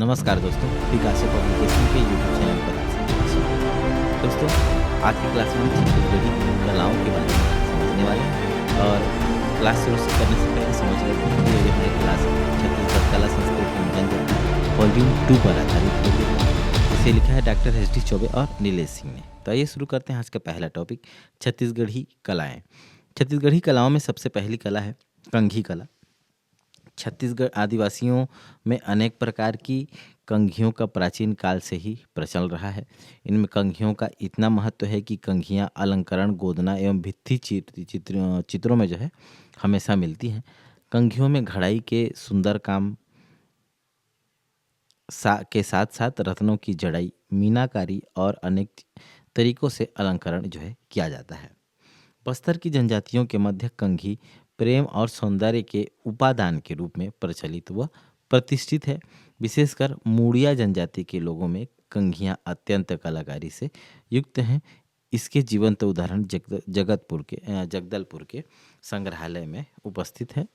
नमस्कार दोस्तों, Picasso publication के यूट्यूब चैनल पर आप सभी का स्वागत है। दोस्तों, आज की क्लास में हम छत्तीसगढ़ी कलाओं के बारे में समझने वाले हैं और क्लास शुरू से करने से पहले समझ लेते हैं कि ये हमारी क्लास छत्तीसगढ़ कला संस्कृति एवं जनजाति वॉल्यूम 2 पर आधारित होगी। इसे लिखा है डॉक्टर एस डी चौबे और नीलेश सिंह ने। तो आइए शुरू करते हैं आज का पहला टॉपिक, छत्तीसगढ़ी कलाएँ। छत्तीसगढ़ी कलाओं में सबसे पहली कला है कंघी कला। छत्तीसगढ़ आदिवासियों में अनेक प्रकार की कंघियों का प्राचीन काल से ही प्रचल रहा है। इनमें कंघियों का इतना महत्व है कि कंघियाँ अलंकरण, गोदना एवं भित्ति चित्रों में जो है हमेशा मिलती हैं। कंघियों में घड़ाई के सुंदर काम के साथ साथ रत्नों की जड़ाई, मीनाकारी और अनेक तरीकों से अलंकरण जो है किया जाता है। बस्तर की जनजातियों के मध्य कंघी प्रेम और सौंदर्य के उपादान के रूप में प्रचलित व प्रतिष्ठित है। विशेषकर मूड़िया जनजाति के लोगों में कंघियाँ अत्यंत कलाकारी से युक्त हैं। इसके जीवंत उदाहरण जगदलपुर के संग्रहालय में उपस्थित है।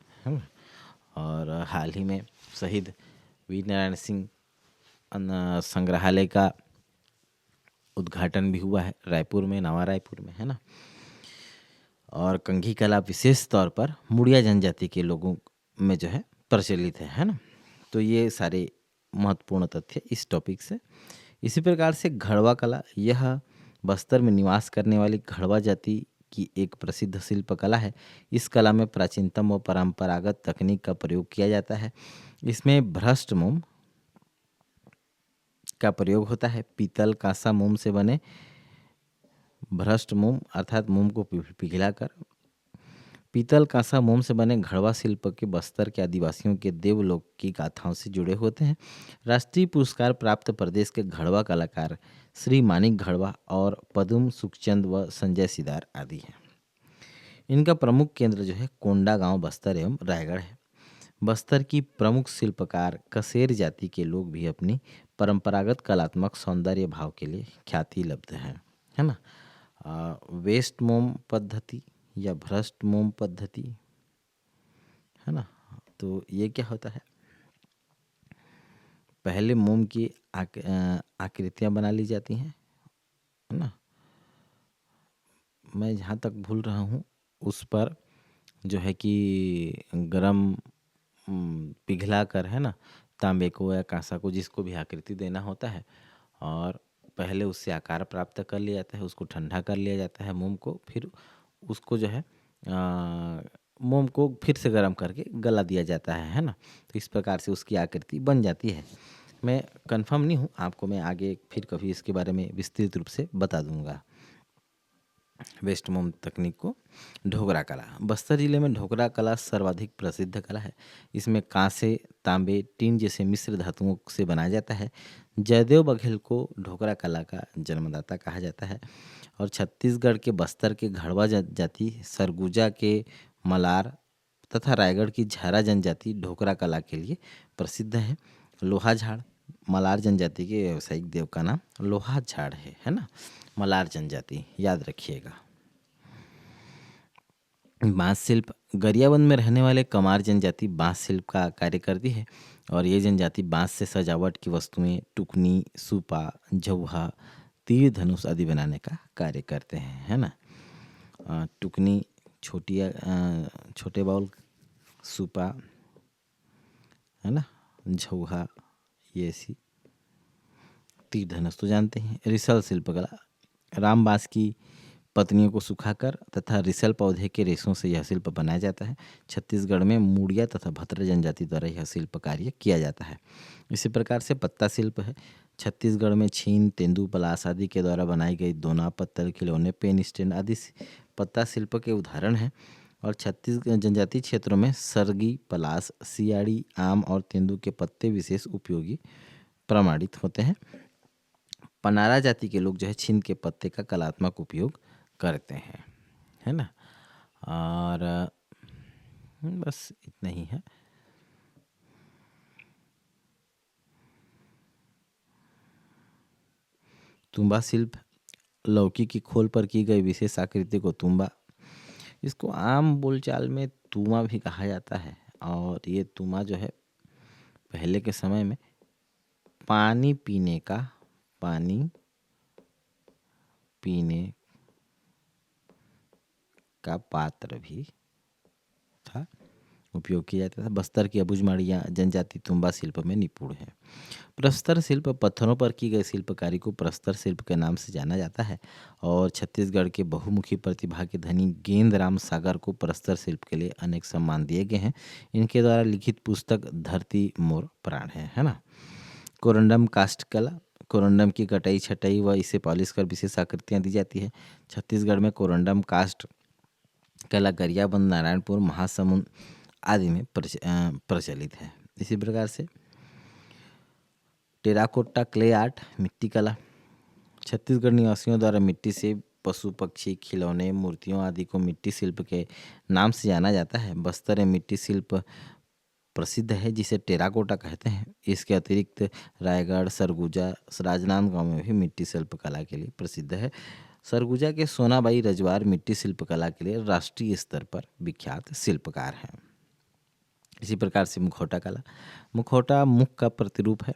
और हाल ही में शहीद वीर नारायण सिंह संग्रहालय का उद्घाटन भी हुआ है रायपुर में, नवा रायपुर में, है ना। और कंघी कला विशेष तौर पर मुड़िया जनजाति के लोगों में जो है प्रचलित है ना। तो ये सारे महत्वपूर्ण तथ्य इस टॉपिक से। इसी प्रकार से घड़वा कला, यह बस्तर में निवास करने वाली घड़वा जाति की एक प्रसिद्ध शिल्प कला है। इस कला में प्राचीनतम व परंपरागत तकनीक का प्रयोग किया जाता है। इसमें भ्रष्ट मोम का प्रयोग होता है। पीतल, कांसा मोम से बने भ्रष्ट मोम अर्थात मोम को पिघलाकर पीतल, कांसा मोम से बने घड़वा शिल्प के बस्तर के आदिवासियों के देवलोक की गाथाओं से जुड़े होते हैं। राष्ट्रीय पुरस्कार प्राप्त प्रदेश के घड़वा कलाकार श्री मानिक घड़वा और पदम सुखचंद व संजय सिदार आदि हैं। इनका प्रमुख केंद्र जो है कोंडागांव, बस्तर एवं रायगढ़ है। बस्तर की प्रमुख शिल्पकार कसेर जाति के लोग भी अपनी परंपरागत कलात्मक सौंदर्य भाव के लिए ख्याति लब्ध है ना। वेस्ट मोम पद्धति या भ्रष्ट मोम पद्धति, है ना। तो ये क्या होता है, पहले मोम की आकृतियां बना ली जाती हैं, है ना। मैं जहाँ तक भूल रहा हूँ उस पर जो है कि गरम पिघला कर, है ना, तांबे को या कांसा को, जिसको भी आकृति देना होता है, और पहले उससे आकार प्राप्त कर लिया जाता है, उसको ठंडा कर लिया जाता है मोम को, फिर उसको जो है मोम को फिर से गर्म करके गला दिया जाता है ना। तो इस प्रकार से उसकी आकृति बन जाती है। मैं कंफर्म नहीं हूँ, आपको मैं आगे फिर कभी इसके बारे में विस्तृत रूप से बता दूंगा। वेस्ट मोम तकनीक को। ढोकरा कला, बस्तर जिले में ढोकरा कला सर्वाधिक प्रसिद्ध कला है। इसमें कांसे, तांबे, टीन जैसे मिश्र धातुओं से बनाया जाता है। जयदेव बघेल को ढोकरा कला का जन्मदाता कहा जाता है। और छत्तीसगढ़ के बस्तर के घड़वा जाति, सरगुजा के मलार तथा रायगढ़ की झारा जनजाति ढोकरा कला के लिए प्रसिद्ध है। लोहा झाड़, मलार जनजाति के व्यावसायिक देव का नाम लोहा झाड़ है ना। मलार जनजाति याद रखिएगा। बांस शिल्प, गरियाबंद में रहने वाले कमार जनजाति बांस शिल्प का कार्य करती है। और ये जनजाति बांस से सजावट की वस्तुएं, टुकनी, सूपा, झौहा, तीर धनुष आदि बनाने का कार्य करते हैं, है ना। टुकनी छोटे बाउल, सूपा, है ना, झौहा, ये ऐसी, तीर धनुष तो जानते हैं। रिसल शिल्पकला, राम बांस की पत्नियों को सुखाकर तथा रिसल पौधे के रेशों से यह शिल्प बनाया जाता है। छत्तीसगढ़ में मूड़िया तथा भद्र जनजाति द्वारा यह शिल्प कार्य किया जाता है। इसी प्रकार से पत्ता शिल्प है। छत्तीसगढ़ में छीन, तेंदू, पलास आदि के द्वारा बनाई गई दोना, पत्थर, खिलौने, पेन स्टैंड आदि पत्ता शिल्प के उदाहरण हैं। और छत्तीसगढ़ जनजातीय क्षेत्रों में सरगी, पलास, सियाड़ी, आम और तेंदू के पत्ते विशेष उपयोगी प्रमाणित होते हैं। पनारा जाति के लोग जो है छीन के पत्ते का कलात्मक उपयोग करते हैं, है ना। और बस इतना ही है। तुम्बा शिल्प, लौकी की खोल पर की गई विशेष आकृति को तुम्बा, इसको आम बोलचाल में तुमा भी कहा जाता है। और ये तुमा जो है पहले के समय में पानी पीने का पात्र भी था, उपयोग किया जाता था। बस्तर की अबुझमाड़िया जनजाति तुम्बा शिल्प में निपुण है। प्रस्तर शिल्प, पत्थरों पर की गई शिल्पकारी को प्रस्तर शिल्प के नाम से जाना जाता है और छत्तीसगढ़ के बहुमुखी प्रतिभा के धनी गेंदराम सागर को प्रस्तर शिल्प के लिए अनेक सम्मान दिए गए हैं। इनके द्वारा लिखित पुस्तक धरती मोर प्राण है ना। कोरंडम कास्ट कला, कोरंडम की कटाई छटाई व इसे पॉलिश कर विशेष आकृतियाँ दी जाती है। छत्तीसगढ़ में कोरंडम कास्ट कला गरियाबंद, नारायणपुर, महासमुंद आदि में प्रचलित है। इसी प्रकार से टेराकोटा क्ले आर्ट, मिट्टी कला, छत्तीसगढ़ निवासियों द्वारा मिट्टी से पशु पक्षी, खिलौने, मूर्तियों आदि को मिट्टी शिल्प के नाम से जाना जाता है। बस्तर में मिट्टी शिल्प प्रसिद्ध है जिसे टेराकोटा कहते हैं। इसके अतिरिक्त रायगढ़, सरगुजा, राजनांदगांव में भी मिट्टी शिल्प कला के लिए प्रसिद्ध है। सरगुजा के सोनाबाई रजवार मिट्टी शिल्प कला के लिए राष्ट्रीय स्तर पर विख्यात शिल्पकार हैं। इसी प्रकार से मुखौटा कला, मुखौटा मुख का प्रतिरूप है।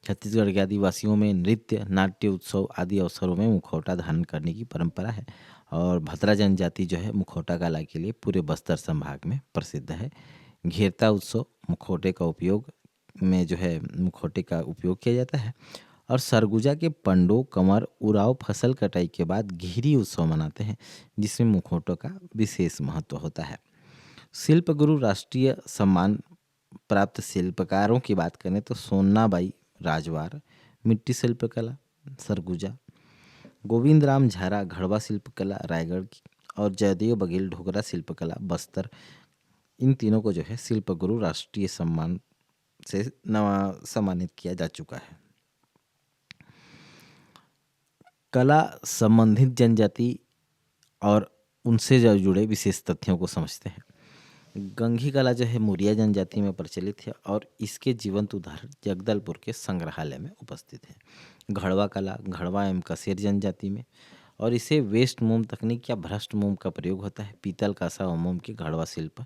छत्तीसगढ़ के आदिवासियों में नृत्य, नाट्य, उत्सव आदि अवसरों में मुखौटा धारण करने की परंपरा है और भद्रा जनजाति जो है मुखौटा कला के लिए पूरे बस्तर संभाग में प्रसिद्ध है। घेरता उत्सव मुखौटे का उपयोग किया जाता है और सरगुजा के पंडो कंवर उराव फसल कटाई के बाद घेरी उत्सव मनाते हैं जिसमें मुखौटों का विशेष महत्व होता है। शिल्प गुरु राष्ट्रीय सम्मान प्राप्त शिल्पकारों की बात करें तो सोन्नाबाई राजवार मिट्टी शिल्पकला सरगुजा, गोविंद राम झारा घड़वा शिल्पकला रायगढ़ की और जयदेव बघेल ढोकरा शिल्पकला बस्तर, इन तीनों को जो है शिल्प गुरु राष्ट्रीय सम्मान से सम्मानित किया जा चुका है। कला संबंधित जनजाति और उनसे जो जुड़े विशेष तथ्यों को समझते हैं। गंगी कला जो है मुरिया जनजाति में प्रचलित है और इसके जीवंत उदाहरण जगदलपुर के संग्रहालय में उपस्थित है। घड़वा कला घड़वा एवं कसेर जनजाति में और इसे वेस्ट मोम तकनीक या भ्रष्ट मोम का प्रयोग होता है। पीतल, कांसा और मोम के घड़वा शिल्प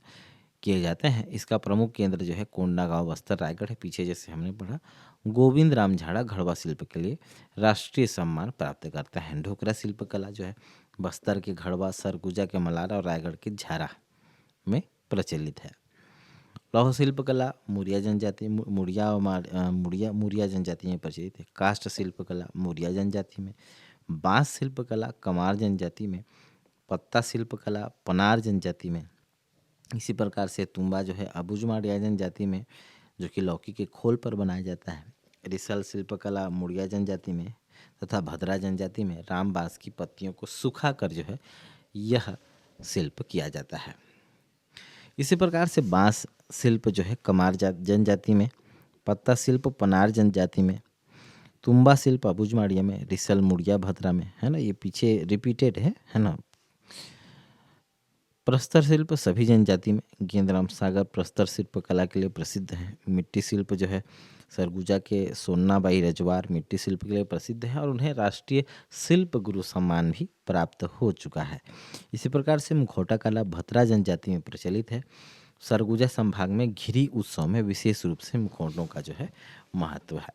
किए जाते हैं। इसका प्रमुख केंद्र जो है कोंडागांव, बस्तर, रायगढ़ है। पीछे जैसे हमने पढ़ा, गोविंद राम झाड़ा घड़वा शिल्प के लिए राष्ट्रीय सम्मान प्राप्त करता है। ढोकरा शिल्प कला जो है बस्तर के घड़वा, सरगुजा के मलारा और रायगढ़ के झारा में प्रचलित है। लौह शिल्प कला मुरिया जनजाति मुरिया जनजाति में प्रचलित है। काष्ठ शिल्प कला मुरिया जनजाति में, बांस शिल्प कला कमार जनजाति में, पत्ता शिल्प कला पनार जनजाति में। इसी प्रकार से तुम्बा जो है अबुझमाड़िया जनजाति में जो कि लौकी के खोल पर बनाया जाता है। रिसल शिल्प कला मुड़िया जनजाति में तथा भद्रा जनजाति में राम बांस की पत्तियों को सुखा कर जो है यह शिल्प किया जाता है। इसी प्रकार से बांस शिल्प जो है कमार जनजाति में, पत्ता शिल्प पनार जनजाति में, तुम्बा शिल्प अबुझमाड़िया में, रिसल मुड़िया भद्रा में, है ना, ये पीछे रिपीटेड है ना। प्रस्तर शिल्प सभी जनजाति में, गेंदराम सागर प्रस्तर शिल्प कला के लिए प्रसिद्ध है। मिट्टी शिल्प जो है सरगुजा के सोन्नाबाई रजवार मिट्टी शिल्प के लिए प्रसिद्ध है और उन्हें राष्ट्रीय शिल्प गुरु सम्मान भी प्राप्त हो चुका है। इसी प्रकार से मुखौटा कला भद्रा जनजाति में प्रचलित है। सरगुजा संभाग में घिरी उत्सव में विशेष रूप से मुखौटों का जो है महत्व है।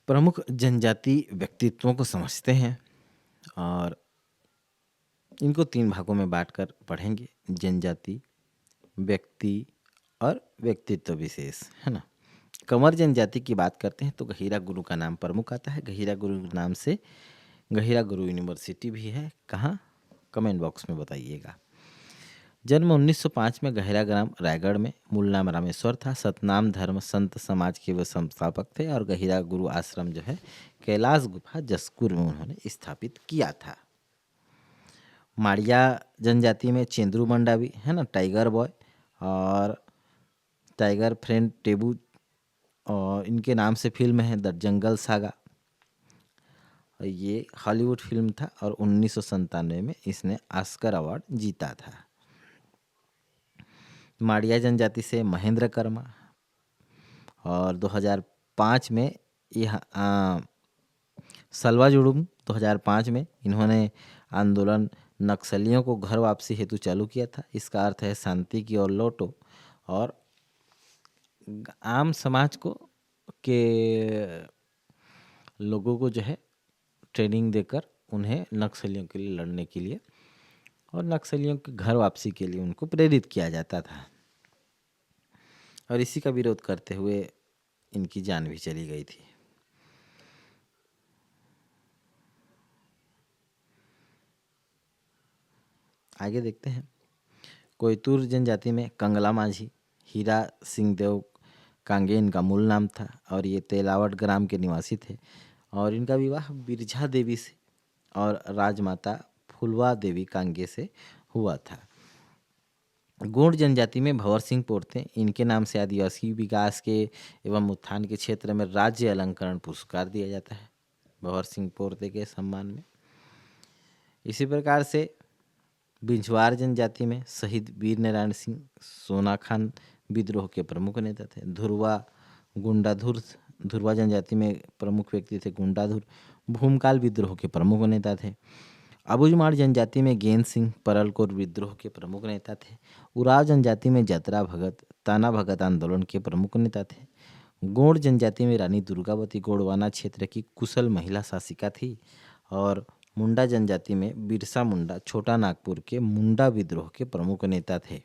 प्रमुख जनजाति व्यक्तित्वों को समझते हैं और इनको 3 भागों में बांटकर पढ़ेंगे, जनजाति, व्यक्ति और व्यक्तित्व विशेष, है ना। कंवर जनजाति की बात करते हैं तो गहिरा गुरु का नाम प्रमुख आता है। गहिरा गुरु नाम से गहिरा गुरु यूनिवर्सिटी भी है। कहाँ? कमेंट बॉक्स में बताइएगा। जन्म 1905 में गहिरा ग्राम रायगढ़ में। मूल नाम रामेश्वर था। सतनाम धर्म संत समाज के वे संस्थापक थे और गहिरा गुरु आश्रम जो है कैलाश गुफा जसपुर में उन्होंने स्थापित किया था। माड़िया जनजाति में चेंद्रू मंडावी, है ना, टाइगर बॉय और टाइगर फ्रेंड टेबू और इनके नाम से फिल्म है द जंगल सागा। ये हॉलीवुड फिल्म था और 1997 में इसने ऑस्कर अवार्ड जीता था। माड़िया जनजाति से महेंद्र कर्मा और 2005 में यह सलवा जुड़ुम 2005 में इन्होंने आंदोलन नक्सलियों को घर वापसी हेतु चालू किया था। इसका अर्थ है शांति की ओर लौटो और आम समाज को के लोगों को जो है ट्रेनिंग देकर उन्हें नक्सलियों के लिए लड़ने के लिए और नक्सलियों के घर वापसी के लिए उनको प्रेरित किया जाता था। और इसी का विरोध करते हुए इनकी जान भी चली गई थी। आगे देखते हैं। कोयतूर जनजाति में कंगला माझी, हीरा सिंह देव कांगे इनका मूल नाम था और ये तेलावट ग्राम के निवासी थे और इनका विवाह बिरझा देवी से और राजमाता फुलवा देवी कांगे से हुआ था। गोंड जनजाति में भंवर सिंह पोर्ते, इनके नाम से आदिवासी विकास के एवं उत्थान के क्षेत्र में राज्य अलंकरण पुरस्कार दिया जाता है भंवर सिंह पोर्ते के सम्मान में। इसी प्रकार से बिंझवार जनजाति में शहीद वीर नारायण सिंह सोना खान विद्रोह के प्रमुख नेता थे। धुरवा जनजाति में प्रमुख व्यक्ति थे गुंडाधुर, भूमकाल विद्रोह के प्रमुख नेता थे। अबुझमाड़ जनजाति में गेंद सिंह परलकोर विद्रोह के प्रमुख नेता थे। उराव जनजाति में जतरा भगत ताना भगत आंदोलन के प्रमुख नेता थे। गोंड जनजाति में रानी दुर्गावती गोंडवाना क्षेत्र की कुशल महिला शासिका थी और मुंडा जनजाति में बिरसा मुंडा छोटा नागपुर के मुंडा विद्रोह के प्रमुख नेता थे।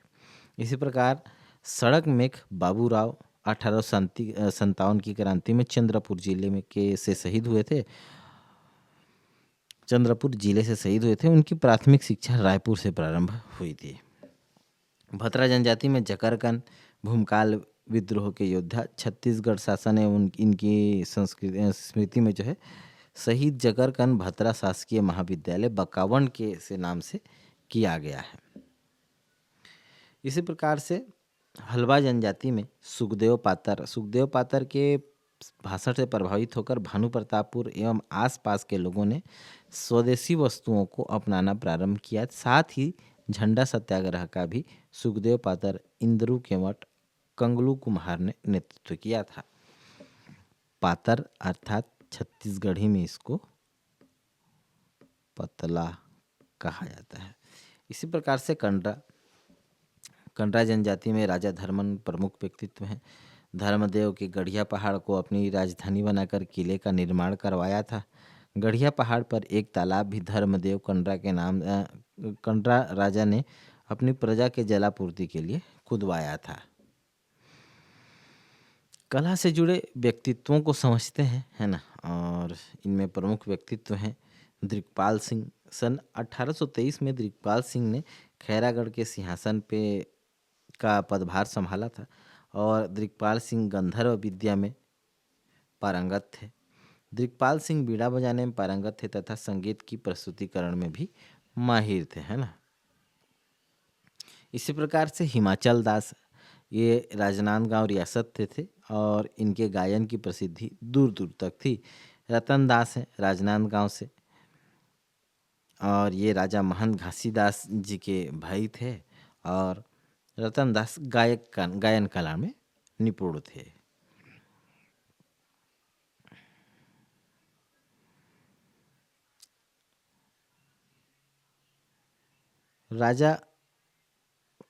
इसी प्रकार सड़क मेघ बाबूराव 1857 की क्रांति में चंद्रपुर जिले से शहीद हुए थे। उनकी प्राथमिक शिक्षा रायपुर से प्रारंभ हुई थी। भतरा जनजाति में जकरकन भूमकाल विद्रोह के योद्धा छत्तीसगढ़ शासन एवं इनकी स्मृति में जो है शहीद जकरकन भतरा शासकीय महाविद्यालय बकावंड के से नाम से किया गया है। इसी प्रकार से हलवा जनजाति में सुखदेव पातर के भाषण से प्रभावित होकर भानु प्रतापपुर एवं आसपास के लोगों ने स्वदेशी वस्तुओं को अपनाना प्रारंभ किया। साथ ही झंडा सत्याग्रह का भी सुखदेव पातर, इंद्रू केवट, कंगलू कुम्हार ने नेतृत्व किया था। पातर अर्थात छत्तीसगढ़ी में इसको पतला कहा जाता है। इसी प्रकार से कंडरा जनजाति में राजा धर्मन प्रमुख व्यक्तित्व हैं। धर्मदेव के गढ़िया पहाड़ को अपनी राजधानी बनाकर किले का निर्माण करवाया था। गढ़िया पहाड़ पर एक तालाब भी धर्मदेव कंडरा राजा ने अपनी प्रजा के जलापूर्ति के लिए खुदवाया था। कला से जुड़े व्यक्तित्वों को समझते हैं, है ना। और इनमें प्रमुख व्यक्तित्व हैं दिग्पाल सिंह। सन 1823 में दिग्पाल सिंह ने खैरागढ़ के सिंहासन पे का पदभार संभाला था और दिग्पाल सिंह गंधर्व विद्या में पारंगत थे। दिग्पाल सिंह बीड़ा बजाने में पारंगत थे तथा संगीत की प्रस्तुतिकरण में भी माहिर थे, है ना। इसी प्रकार से हिमाचल दास, ये राजनांदगांव रियासत थे और इनके गायन की प्रसिद्धि दूर दूर तक थी। रतन दास हैं राजनांदगांव से और ये राजा महंत घासीदास जी के भाई थे और रतन दास गायन कला में निपुण थे। राजा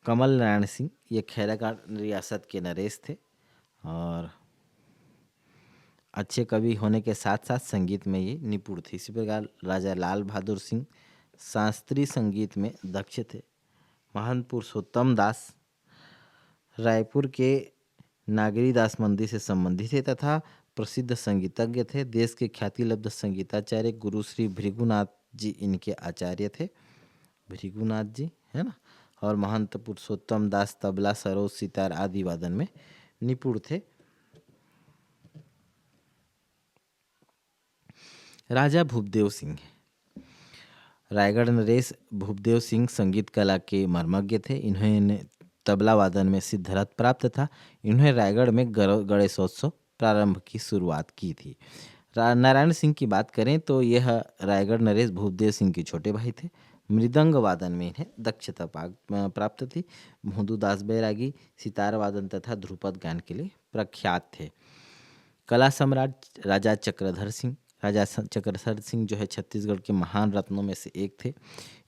कमल नारायण सिंह ये खैरागढ़ रियासत के नरेश थे और अच्छे कवि होने के साथ साथ संगीत में ये निपुण थे। इसी प्रकार राजा लाल बहादुर सिंह शास्त्रीय संगीत में दक्ष थे। महंत पुरुषोत्तम दास रायपुर के नागरी दास मंदिर से संबंधित थे तथा प्रसिद्ध संगीतज्ञ थे। देश के ख्यातिलब्ध संगीताचार्य गुरु श्री भृगुनाथ जी इनके आचार्य थे, भृगुनाथ जी, है ना। और महंत पुरुषोत्तम दास तबला, सरोद, सितार आदि वादन में निपुण थे। राजा भूपदेव सिंह, रायगढ़ नरेश भूपदेव सिंह संगीत कला के मर्मज्ञ थे। इन्होंने तबला वादन में सिद्धरथ प्राप्त था। इन्होंने रायगढ़ में गणेशोत्सव प्रारंभ की शुरुआत की थी। नारायण सिंह की बात करें तो यह रायगढ़ नरेश भूपदेव सिंह के छोटे भाई थे। मृदंग वादन में इन्हें दक्षता प्राप्त थी। भोंदूदास बैरागी सितार वादन तथा ध्रुपद गान के लिए प्रख्यात थे। कला सम्राट राजा चक्रधर सिंह राजा चक्रधर सिंह जो है छत्तीसगढ़ के महान रत्नों में से एक थे।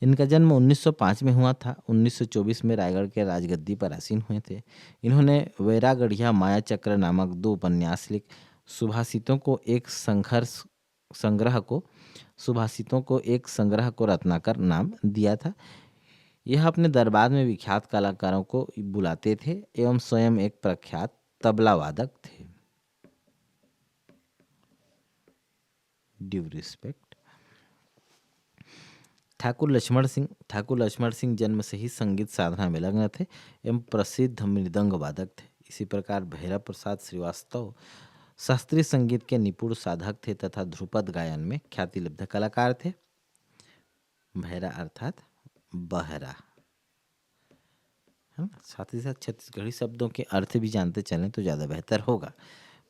इनका जन्म 1905 में हुआ था। 1924 में रायगढ़ के राजगद्दी पर आसीन हुए थे। इन्होंने वैरागढ़िया माया चक्र नामक 2 उपन्यास लिख सुभाषितों को एक संग्रह को रत्नाकर नाम दिया था। यह अपने दरबार में विख्यात कलाकारों को बुलाते थे एवं स्वयं एक प्रख्यात तबला वादक थे। Due respect. ठाकुर लक्ष्मण सिंह जन्म से ही संगीत साधना में लग्न थे एवं प्रसिद्ध मृदंग वादक थे। इसी प्रकार भैरव प्रसाद श्रीवास्तव शास्त्रीय संगीत के निपुण साधक थे तथा ध्रुपद गायन में ख्याति लब्ध कलाकार थे। भैरा अर्थात बहरा है ना। साथ ही साथ छत्तीसगढ़ी शब्दों के अर्थ भी जानते चलें तो ज़्यादा बेहतर होगा।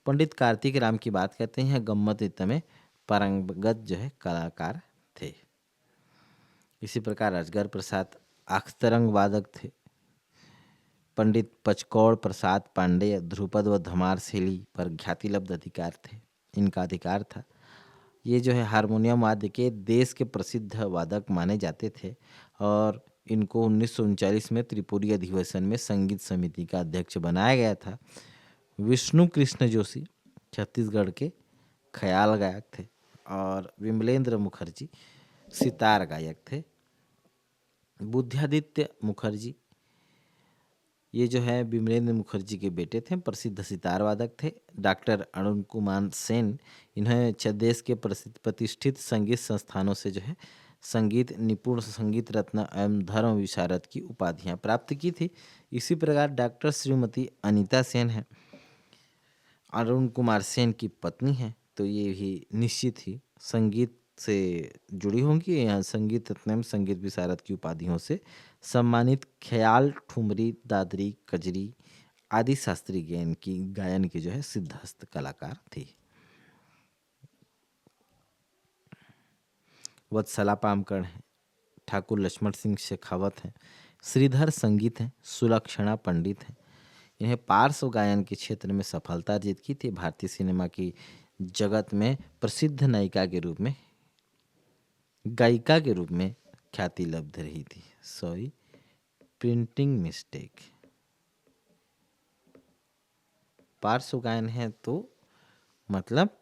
पंडित कार्तिक राम की बात करते हैं। गम्मत नृत्य में पारंगत जो है कलाकार थे। इसी प्रकार अजगर प्रसाद अख्तरंग वादक थे। पंडित पचकौड़ प्रसाद पांडे ध्रुपद व धमार शैली पर ख्यातिलब्ध अधिकार थे। इनका अधिकार था। ये जो है हारमोनियम वाद्य के देश के प्रसिद्ध वादक माने जाते थे और इनको 1939 में त्रिपुरी अधिवेशन में संगीत समिति का अध्यक्ष बनाया गया था। विष्णु कृष्ण जोशी छत्तीसगढ़ के ख्याल गायक थे और विमलेंद्र मुखर्जी सितार गायक थे। बुद्धादित्य मुखर्जी ये जो है विमलेंद्र मुखर्जी के बेटे थे, प्रसिद्ध सितार वादक थे। डॉक्टर अरुण कुमार सेन इन्हें देश के प्रसिद्ध प्रतिष्ठित संगीत संस्थानों से जो है संगीत निपुण, संगीत रत्न एवं धर्म विशारद की उपाधियां प्राप्त की थी। इसी प्रकार डॉक्टर श्रीमती अनीता सेन है, अरुण कुमार सेन की पत्नी है, तो ये भी निश्चित ही संगीत से जुड़ी होंगी या संगीत रत्न एवं संगीत विशारद की उपाधियों से सम्मानित। ख्याल, ठुमरी, दादरी, कजरी आदि शास्त्रीय गायन की जो है सिद्धहस्त कलाकार थी। वत्सला पामकर हैं, ठाकुर लक्ष्मण सिंह शेखावत हैं, श्रीधर संगीत हैं, सुलक्षणा पंडित हैं। इन्हें पार्श्व गायन के क्षेत्र में सफलता अर्जित की थी। भारतीय सिनेमा की जगत में प्रसिद्ध गायिका के रूप में ख्याति लब्ध रही थी। Sorry, printing mistake. पार्श्व गायन है तो मतलब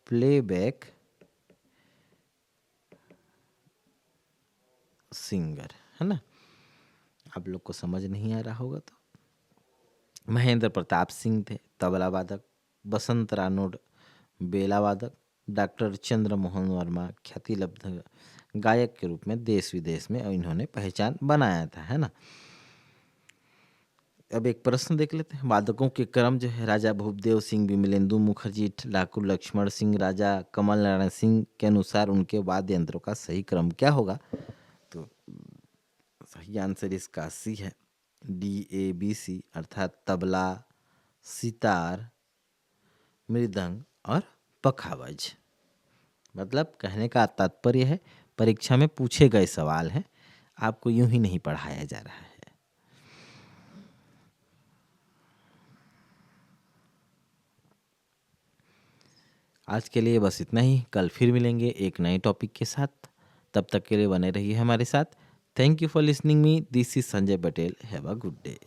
प्लेबैक सिंगर है ना। आप लोग को समझ नहीं आ रहा होगा तो। महेंद्र प्रताप सिंह थे तबला वादक। बसंत रानोड बेला वादक। डॉक्टर चंद्र मोहन वर्मा ख्याति लब्ध गायक के रूप में देश विदेश में इन्होंने पहचान बनाया था, है ना। अब एक प्रश्न देख लेते हैं। वादकों के क्रम जो है राजा भूपदेव सिंह, विमलेंदु मुखर्जी, ठाकुर लक्ष्मण सिंह, राजा कमल नारायण सिंह के अनुसार उनके वाद्य यंत्रों का सही क्रम क्या होगा? तो सही आंसर इसका सी है, DABC अर्थात तबला, सितार, मृदंग और पखावज। मतलब कहने का तात्पर्य है परीक्षा में पूछे गए सवाल हैं, आपको यूं ही नहीं पढ़ाया जा रहा है। आज के लिए बस इतना ही। कल फिर मिलेंगे एक नए टॉपिक के साथ। तब तक के लिए बने रहिए हमारे साथ। Thank you for listening me. This is Sanjay Patel. Have a good day.